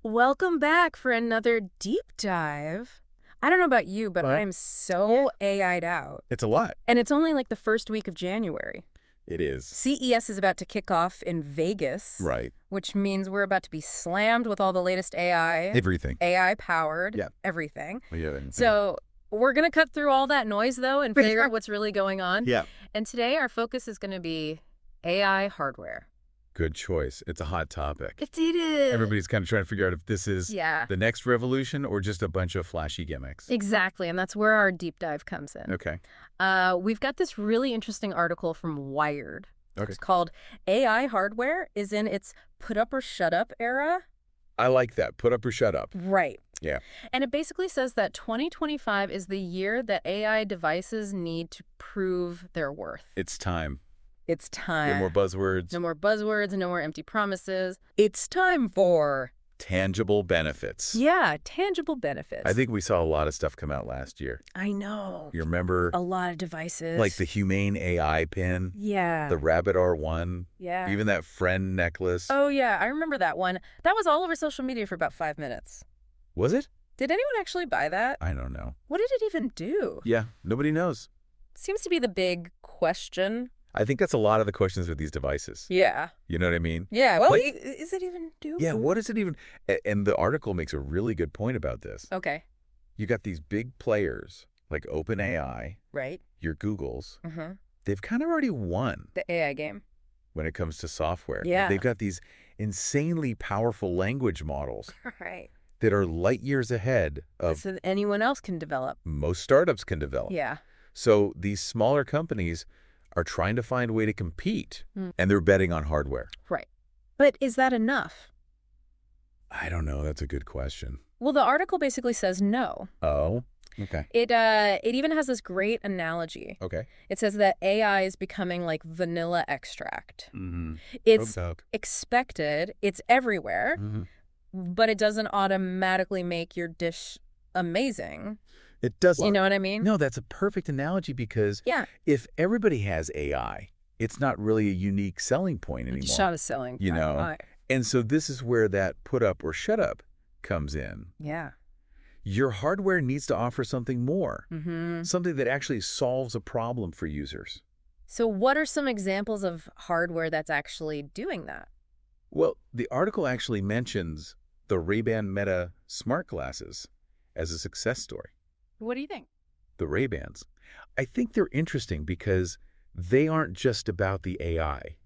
Welcome back for another deep dive. I don't know about you, but What? I'm so AI'd out. It's a lot. And it's only like the first week of January. It is. CES is about to kick off in Vegas, Right. which means we're about to be slammed with all the latest AI, Everything. AI-powered, Yeah. everything. Yeah. So we're going to cut through all that noise, though, and figure out what's really going on. Yeah. And today our focus is going to be AI hardware. Good choice. It's a hot topic. It is. Everybody's kind of trying to figure out if this is Yeah, the next revolution or just a bunch of flashy gimmicks. exactly. And that's where our deep dive comes in. Okay. We've got this really interesting article from Wired. Okay. It's called AI Hardware is in its put up or shut up era. I like that. Put up or shut up. Right. Yeah. And it basically says that 2025 is the year that AI devices need to prove their worth. It's time. It's time. No more buzzwords. No more buzzwords, no more empty promises. It's time for... Tangible benefits. Yeah, tangible benefits. I think we saw a lot of stuff come out last year. I know. You remember? A lot of devices. Like the Humane AI pin, Yeah. the Rabbit R1, Yeah. even that friend necklace. Oh, yeah, I remember that one. That was all over social media for about 5 minutes. Was it? Did anyone actually buy that? I don't know. What did it even do? Yeah, nobody knows. Seems to be the big question. I think that's a lot of the questions with these devices. Yeah. You know what I mean? Yeah. Well, Like- is it even do? Yeah, what is it even? And the article makes a really good point about this. Okay. You got these big players like OpenAI, Right. your Googles. Mm-hmm. They've kind of already won The AI game. when it comes to software. Yeah. They've got these insanely powerful language models Right. that are light years ahead of So that anyone else can develop. most startups can develop. Yeah. So these smaller companies are trying to find a way to compete, Mm. and they're betting on hardware. Right. But is that enough? I don't know. That's a good question. Well, the article basically says no. Oh, okay. It even has this great analogy. Okay. It says that AI is becoming like vanilla extract. Mm-hmm. It's expected, it's everywhere, Mm-hmm. but it doesn't automatically make your dish amazing. It doesn't. You know what I mean? No, that's a perfect analogy because Yeah. if everybody has AI, it's not really a unique selling point anymore. Shot is selling. You know? Right. And so this is where that put up or shut up comes in. Yeah. Your hardware needs to offer something more, Mm-hmm. something that actually solves a problem for users. So what are some examples of hardware that's actually doing that? Well, the article actually mentions the Ray-Ban Meta smart glasses as a success story. What do you think? The Ray-Bans. I think they're interesting because they aren't just about the AI.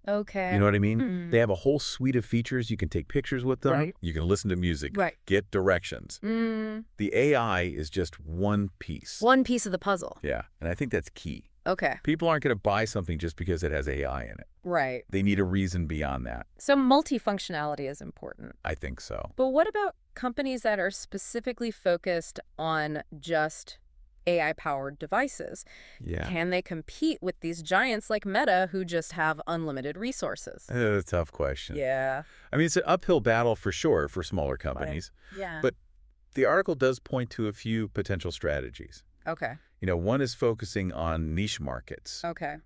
Okay. You know what I mean? Mm. They have a whole suite of features. You can take pictures with them. Right. You can listen to music. Right. Get directions. Mm. The AI is just one piece. One piece of the puzzle. Yeah, and I think that's key. Okay. People aren't going to buy something just because it has AI in it. Right. They need a reason beyond that. So multifunctionality is important. I think so. But what about companies that are specifically focused on just AI-powered devices? Yeah. Can they compete with these giants like Meta who just have unlimited resources? A tough question. Yeah. I mean, it's an uphill battle for sure for smaller companies. Yeah. But the article does point to a few potential strategies. Okay. You know, one is focusing on niche markets. Okay.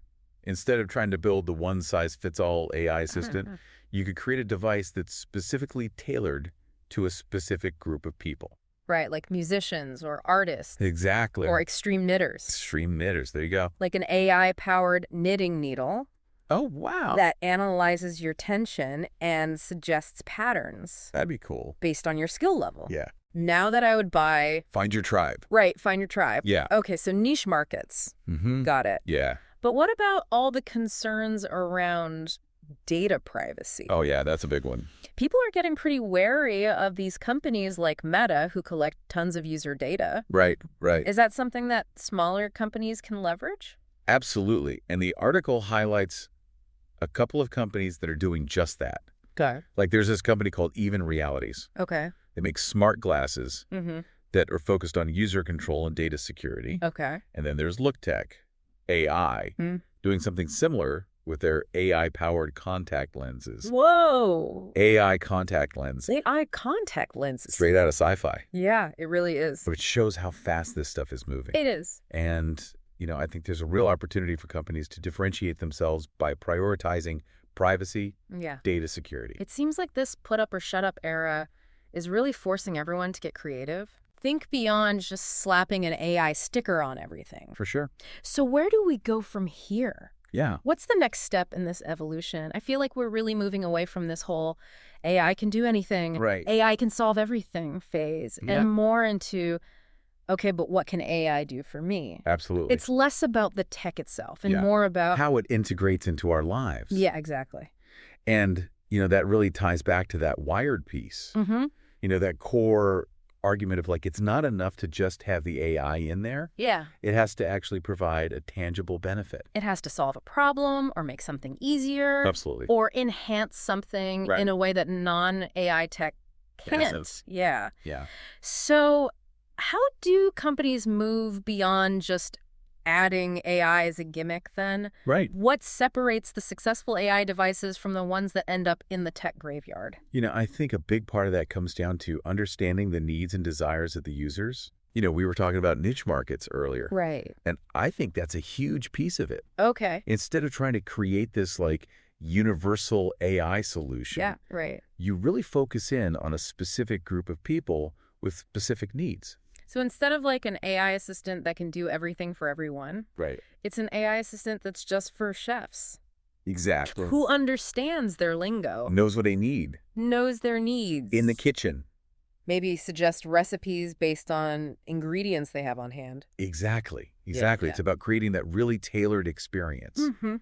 Instead of trying to build the one-size-fits-all AI assistant, you could create a device that's specifically tailored to a specific group of people. Right, like musicians or artists Exactly. or extreme knitters. Extreme knitters. There you go. Like an AI-powered knitting needle Oh, wow. that analyzes your tension and suggests patterns That'd be cool. based on your skill level. Yeah. Now that I would buy... Find your tribe. Right, find your tribe. Yeah. Okay, so niche markets. Mm-hmm. Got it. Yeah. But what about all the concerns around data privacy? Oh, yeah, that's a big one. People are getting pretty wary of these companies like Meta who collect tons of user data. Right, right. Is that something that smaller companies can leverage? Absolutely. And the article highlights a couple of companies that are doing just that. Okay. Like there's this company called Even Realities. Okay. They make smart glasses Mm-hmm. that are focused on user control and data security. Okay. And then there's LookTech, AI, Mm. doing something similar with their AI-powered contact lenses. Whoa. AI contact lens. AI contact lenses. Straight out of sci-fi. Yeah, it really is. But it shows how fast this stuff is moving. It is. And, you know, I think there's a real opportunity for companies to differentiate themselves by prioritizing privacy, Yeah. data security. It seems like this put up or shut up era is really forcing everyone to get creative. Think beyond just slapping an AI sticker on everything. For sure. So where do we go from here? Yeah. What's the next step in this evolution? I feel like we're really moving away from this whole AI can do anything, Right. AI can solve everything phase, Yeah. and more into, okay, but what can AI do for me? Absolutely. It's less about the tech itself and Yeah. more about... How it integrates into our lives. Yeah, exactly. And, that really ties back to that wired piece. Mm-hmm. That core argument of like, it's not enough to just have the AI in there. Yeah. It has to actually provide a tangible benefit. It has to solve a problem or make something easier. Absolutely. Or enhance something Right. in a way that non-AI tech can't. Yes. Yeah. Yeah. So how do companies move beyond just adding AI as a gimmick then? Right. What separates the successful AI devices from the ones that end up in the tech graveyard? I think a big part of that comes down to understanding the needs and desires of the users. We were talking about niche markets earlier. Right. And I think that's a huge piece of it. Okay. Instead of trying to create this like universal AI solution, Yeah, right. you really focus in on a specific group of people with specific needs. So instead of like an AI assistant that can do everything for everyone, Right. it's an AI assistant that's just for chefs. Exactly. Who understands their lingo, Knows what they need knows their needs. in the kitchen. Maybe suggest recipes based on ingredients they have on hand. Exactly. Yeah. It's about creating that really tailored experience. Mm-hmm.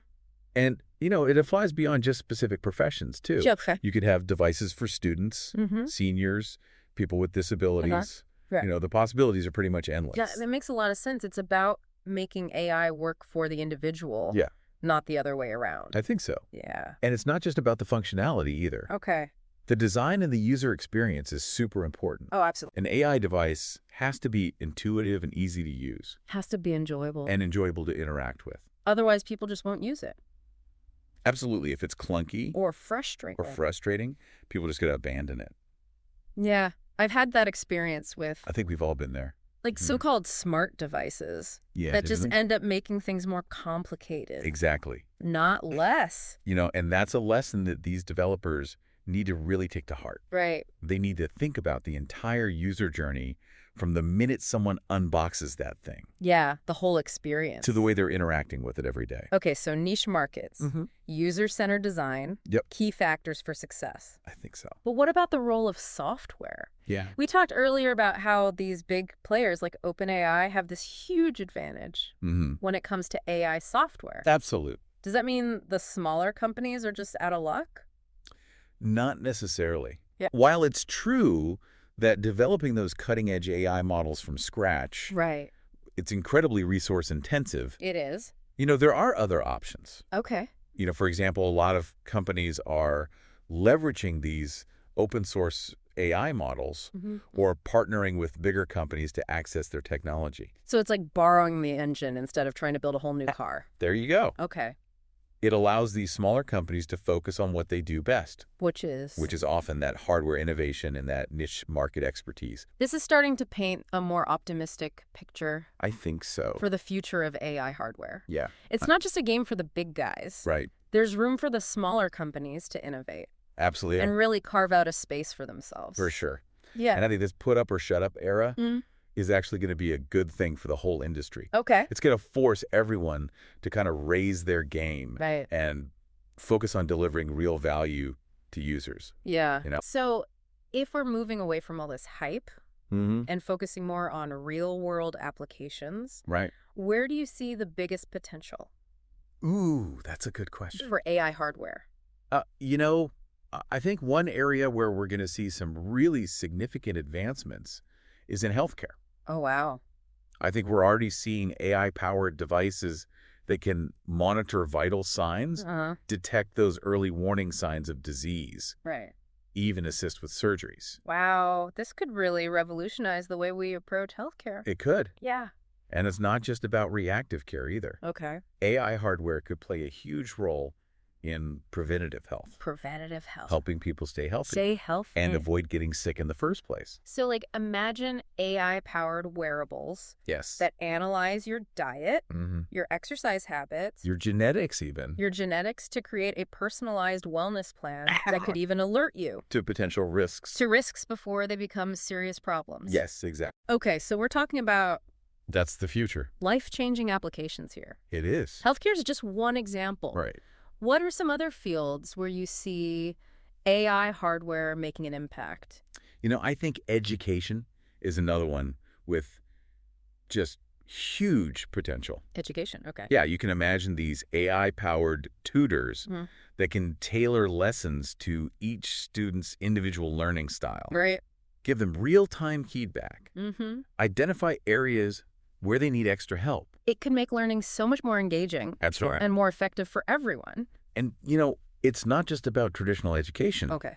And, it applies beyond just specific professions, too. Okay. You could have devices for students, Mm-hmm. seniors, people with disabilities. Right. The possibilities are pretty much endless. Yeah, that makes a lot of sense. It's about making AI work for the individual, Yeah. not the other way around. I think so. Yeah. And it's not just about the functionality either. Okay. The design and the user experience is super important. Oh, absolutely. An AI device has to be intuitive and easy to use Has to be enjoyable. and enjoyable to interact with. Otherwise, people just won't use it. Absolutely. If it's clunky Or frustrating. or frustrating, people just going to abandon it. Yeah. I've had that experience with I think we've all been there. like so-called smart devices Yeah. that just isn't it? end up making things more complicated, Exactly. not less. And that's a lesson that these developers need to really take to heart. Right. They need to think about the entire user journey from the minute someone unboxes that thing Yeah, the whole experience. to the way they're interacting with it every day. Okay, so niche markets, Mm-hmm. user-centered design, Yep. key factors for success. I think so. But what about the role of software? Yeah. We talked earlier about how these big players like OpenAI have this huge advantage Mm-hmm. when it comes to AI software. Absolute. Does that mean the smaller companies are just out of luck? Not necessarily. Yeah. While it's true that developing those cutting-edge AI models from scratch, Right. it's incredibly resource intensive, It is. there are other options. Okay. For example, a lot of companies are leveraging these open source AI models Mm-hmm. or partnering with bigger companies to access their technology. So it's like borrowing the engine instead of trying to build a whole new car. There you go. Okay. It allows these smaller companies to focus on what they do best, Which is? which is often that hardware innovation and that niche market expertise. This is starting to paint a more optimistic picture I think so. for the future of AI hardware. Yeah. It's not just a game for the big guys. Right. There's room for the smaller companies to innovate Absolutely. and really carve out a space for themselves. For sure. Yeah. And I think this put up or shut up era Mm. is actually going to be a good thing for the whole industry. Okay. It's going to force everyone to kind of raise their game Right. and focus on delivering real value to users. Yeah. You know? So if we're moving away from all this hype Mm-hmm. and focusing more on real world applications, Right. where do you see the biggest potential Ooh, that's a good question. for AI hardware? I think one area where we're going to see some really significant advancements is in healthcare. Oh, wow. I think we're already seeing AI-powered devices that can monitor vital signs, Uh-huh. detect those early warning signs of disease, Right. even assist with surgeries. Wow. This could really revolutionize the way we approach healthcare. It could. Yeah. And it's not just about reactive care either. Okay. AI hardware could play a huge role in preventative health, Preventative health. helping people stay healthy Stay healthy. and avoid getting sick in the first place. So, like, imagine AI-powered wearables Yes. that analyze your diet, Mm-hmm. your exercise habits, Your genetics even. your genetics to create a personalized wellness plan that could even alert you To potential risks. to risks before they become serious problems. Yes, exactly. Okay, so we're talking about That's the future. life-changing applications here. It is. Healthcare is just one example. Right. What are some other fields where you see AI hardware making an impact? You know, I think education is another one with just huge potential. Education, okay. Yeah, you can imagine these AI-powered tutors Mhm. that can tailor lessons to each student's individual learning style. Right. Give them real-time feedback. Mm-hmm. Identify areas where they need extra help. It could make learning so much more engaging That's right. and more effective for everyone. And, you know, it's not just about traditional education. Okay.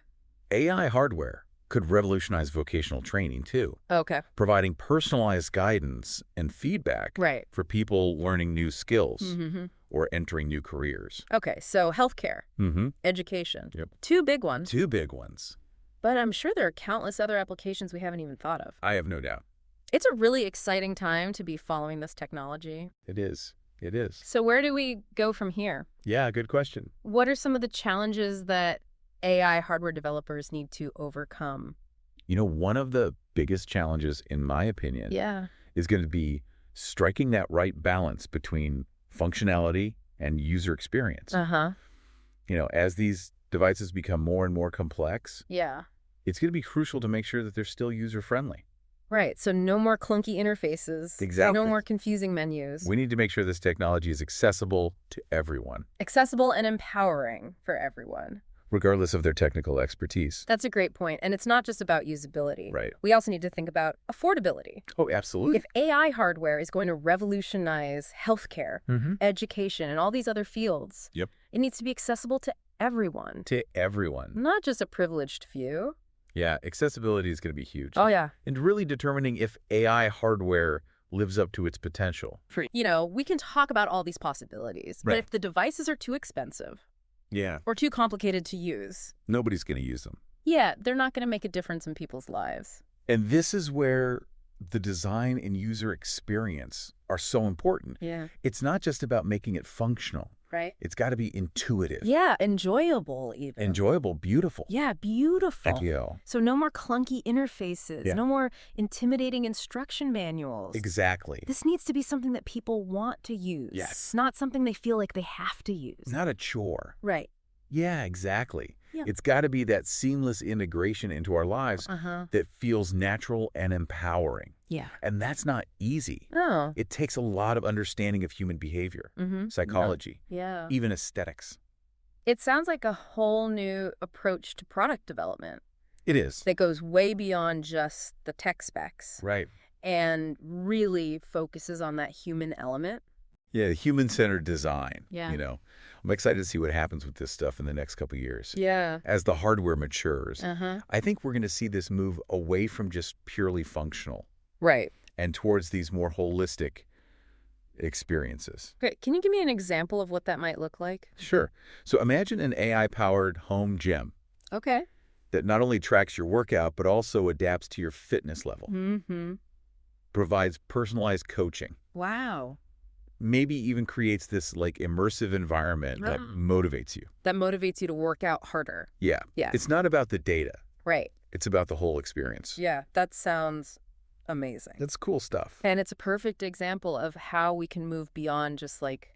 AI hardware could revolutionize vocational training, too, Okay. providing personalized guidance and feedback Right. for people learning new skills Mm-hmm. or entering new careers. Okay, so healthcare, Mm-hmm. education. Yep. Two big ones. Two big ones. But I'm sure there are countless other applications we haven't even thought of. I have no doubt. It's a really exciting time to be following this technology. It is. It is. So where do we go from here? Yeah, good question. What are some of the challenges that AI hardware developers need to overcome? You know, one of the biggest challenges, in my opinion, Yeah. is going to be striking that right balance between functionality and user experience. Uh-huh. You know, as these devices become more and more complex, Yeah. it's going to be crucial to make sure that they're still user-friendly. Right, so no more clunky interfaces. Exactly. No more confusing menus. We need to make sure this technology is accessible to everyone, Accessible and empowering for everyone. regardless of their technical expertise. That's a great point. And it's not just about usability. Right. We also need to think about affordability. Oh, absolutely. If AI hardware is going to revolutionize healthcare, Mm-hmm. education, and all these other fields, Yep. it needs to be accessible to everyone, To everyone. not just a privileged few. Yeah, accessibility is going to be huge. Oh, yeah. And really determining if AI hardware lives up to its potential. You know, we can talk about all these possibilities, but Right. if the devices are too expensive Yeah. or too complicated to use, Nobody's going to use them. yeah, they're not going to make a difference in people's lives. And this is where the design and user experience are so important. Yeah. It's not just about making it functional. Right? It's got to be intuitive, Yeah, enjoyable even. enjoyable, beautiful. Yeah, beautiful. Yeah. So no more clunky interfaces, Yeah. no more intimidating instruction manuals. Exactly. This needs to be something that people want to use. Yes. Not something they feel like they have to use. Not a chore. Right. Yeah, exactly. Yeah. It's got to be that seamless integration into our lives Uh-huh. that feels natural and empowering. Yeah. And that's not easy. Oh. It takes a lot of understanding of human behavior, Mm-hmm. psychology, Yeah. even aesthetics. It sounds like a whole new approach to product development It is. that goes way beyond just the tech specs Right. and really focuses on that human element. Yeah, human-centered design. Yeah. You know, I'm excited to see what happens with this stuff in the next couple of years. Yeah. As the hardware matures, Uh-huh. I think we're going to see this move away from just purely functional Right. and towards these more holistic experiences. Okay, can you give me an example of what that might look like? Sure. So imagine an AI-powered home gym Okay. that not only tracks your workout, but also adapts to your fitness level, Mm-hmm. provides personalized coaching, Wow. maybe even creates this like immersive environment that motivates you. That motivates you to work out harder. Yeah. Yeah. It's not about the data. Right. It's about the whole experience. Yeah, that sounds amazing. That's cool stuff. And it's a perfect example of how we can move beyond just like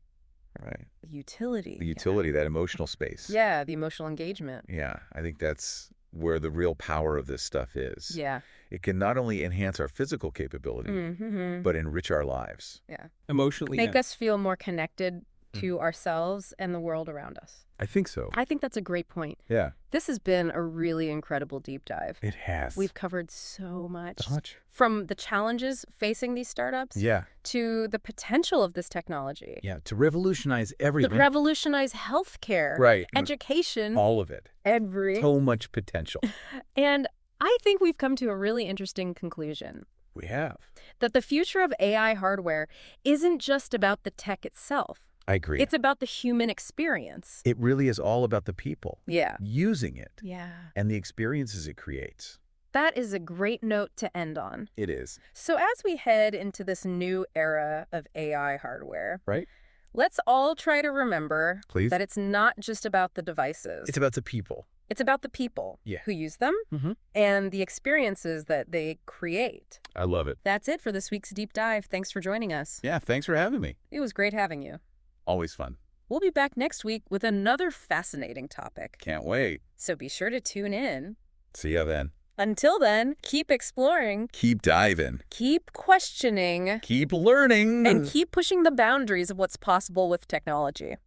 Right. utility. The utility, that emotional space. Yeah, the emotional engagement. Yeah. I think that's where the real power of this stuff is. Yeah. It can not only enhance our physical capability, Mm-hmm. but enrich our lives. Yeah. Emotionally, Make yeah. us feel more connected to ourselves and the world around us. I think so. I think that's a great point. Yeah. This has been a really incredible deep dive. It has. We've covered so much. much. From the challenges facing these startups Yeah. to the potential of this technology. Yeah. To revolutionize To everything. revolutionize healthcare, Right. education, All of it. every. So much potential. And I think we've come to a really interesting conclusion. We have. That the future of AI hardware isn't just about the tech itself. I agree. It's about the human experience. It really is all about the people Yeah. using it Yeah. and the experiences it creates. That is a great note to end on. It is. So as we head into this new era of AI hardware, Right? let's all try to remember Please? that it's not just about the devices. It's about the people. It's about the people Yeah. who use them Mm-hmm. and the experiences that they create. I love it. That's it for this week's Deep Dive. Thanks for joining us. Yeah, thanks for having me. It was great having you. Always fun. We'll be back next week with another fascinating topic. Can't wait. So be sure to tune in. See ya then. Until then, keep exploring, Keep diving. keep questioning, Keep learning. and keep pushing the boundaries of what's possible with technology.